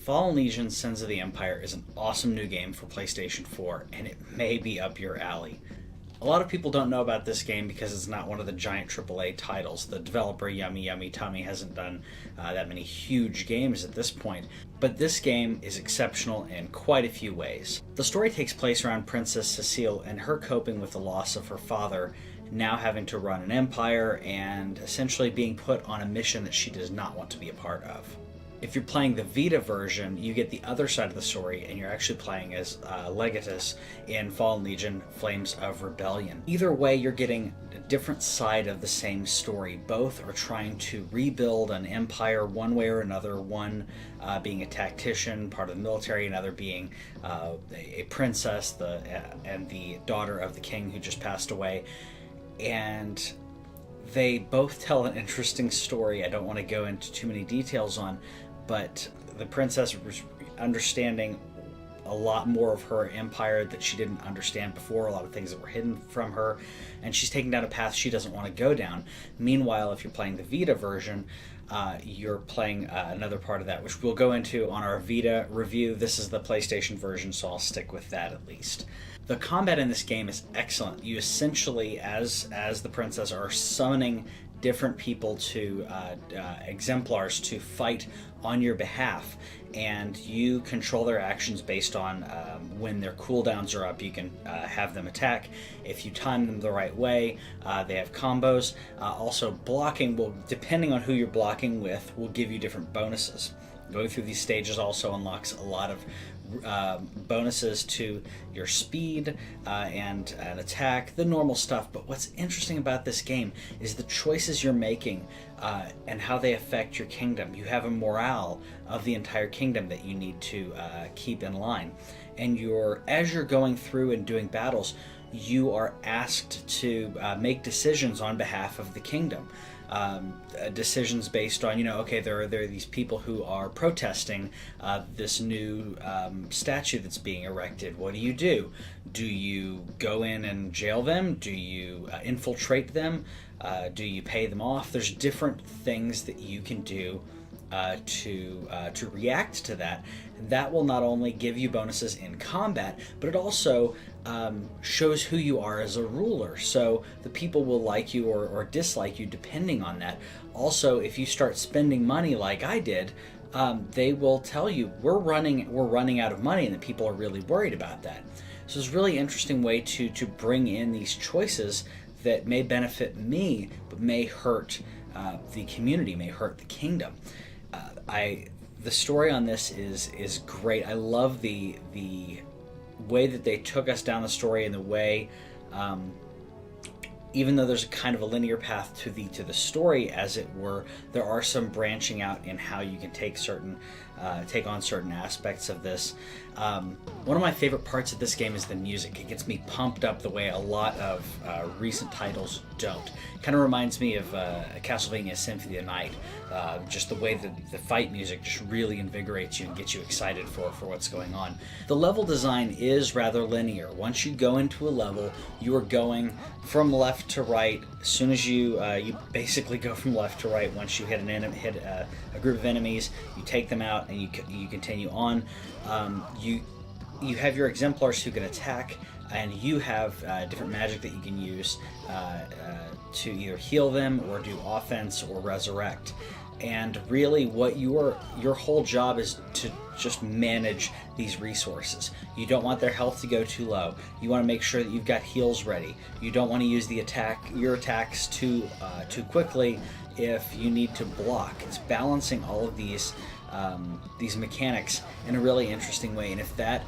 Fallen Legion Sins of the Empire is an awesome new game for PlayStation 4, and it may be up your alley. A lot of people don't know about this game because it's not one of the giant AAA titles. The developer Yummy Yummy Tummy hasn't done that many huge games at this point, but this game is exceptional in quite a few ways. The story takes place around Princess Cecile and her coping with the loss of her father, now having to run an empire and essentially being put on a mission that she does not want to be a part of. If you're playing the Vita version, you get the other side of the story, and you're actually playing as Legatus in Fallen Legion Flames of Rebellion. Either way, you're getting a different side of the same story. Both are trying to rebuild an empire one way or another, one being a tactician, part of the military, another being a princess and the daughter of the king who just passed away. And they both tell an interesting story I don't want to go into too many details on, but the princess was understanding a lot more of her empire that she didn't understand before, a lot of things that were hidden from her, and she's taking down a path she doesn't want to go down. Meanwhile, if you're playing the Vita version, you're playing another part of that, which we'll go into on our Vita review. This is the PlayStation version, so I'll stick with that at least. The combat in this game is excellent. You essentially, as the princess, are summoning different people to exemplars to fight on your behalf, and you control their actions based on when their cooldowns are up. You can have them attack. If you time them the right way, they have combos. Also, blocking will, depending on who you're blocking with, will give you different bonuses. Going through these stages also unlocks a lot of bonuses to your speed and an attack, the normal stuff. But what's interesting about this game is the choices you're making and how they affect your kingdom. You have a morale of the entire kingdom that you need to keep in line. And as you're going through and doing battles, you are asked to make decisions on behalf of the kingdom. Decisions based on, okay, there are these people who are protesting this new statue that's being erected. What do you do? Do you go in and jail them? Do you infiltrate them? Do you pay them off? There's different things that you can do to react to that. That will not only give you bonuses in combat, but it also shows who you are as a ruler. So the people will like you or dislike you depending on that. Also, if you start spending money like I did, they will tell you we're running out of money, and the people are really worried about that. So it's a really interesting way to bring in these choices that may benefit me, but may hurt the community, may hurt the kingdom. The story on this is great. I love the way that they took us down the story, and the way, even though there's a kind of a linear path to the story, as it were, there are some branching out in how you can take on certain aspects of this. One of my favorite parts of this game is the music. It gets me pumped up the way a lot of recent titles don't. Kind of reminds me of Castlevania Symphony of the Night. Just the way that the fight music just really invigorates you and gets you excited for what's going on. The level design is rather linear. Once you go into a level, you are going from left to right. As soon as you basically go from left to right, once you hit a group of enemies, you take them out and you continue on. You have your exemplars who can attack, and you have different magic that you can use to either heal them or do offense or resurrect. And really what your whole job is to just manage these resources. You don't want their health to go too low. You want to make sure that you've got heals ready. You don't want to use your attacks too quickly if you need to block. It's balancing all of these mechanics in a really interesting way, and if that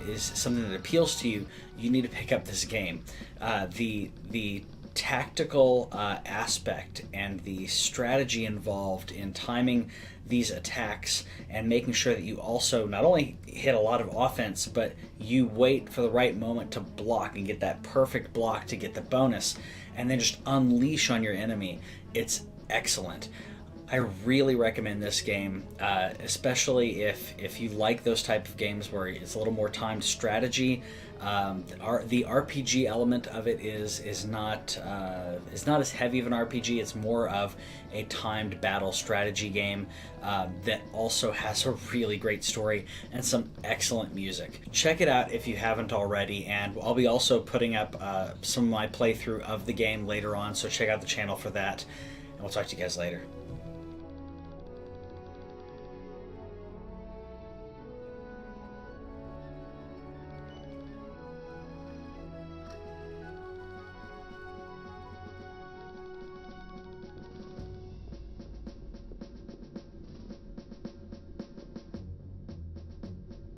is something that appeals to you, you need to pick up this game. The tactical aspect and the strategy involved in timing these attacks and making sure that you also not only hit a lot of offense, but you wait for the right moment to block and get that perfect block to get the bonus, and then just unleash on your enemy. It's excellent. I really recommend this game, especially if you like those type of games where it's a little more timed strategy. The RPG element of it is not as heavy of an RPG. It's more of a timed battle strategy game that also has a really great story and some excellent music. Check it out if you haven't already, and I'll be also putting up some of my playthrough of the game later on, so check out the channel for that, and we'll talk to you guys later.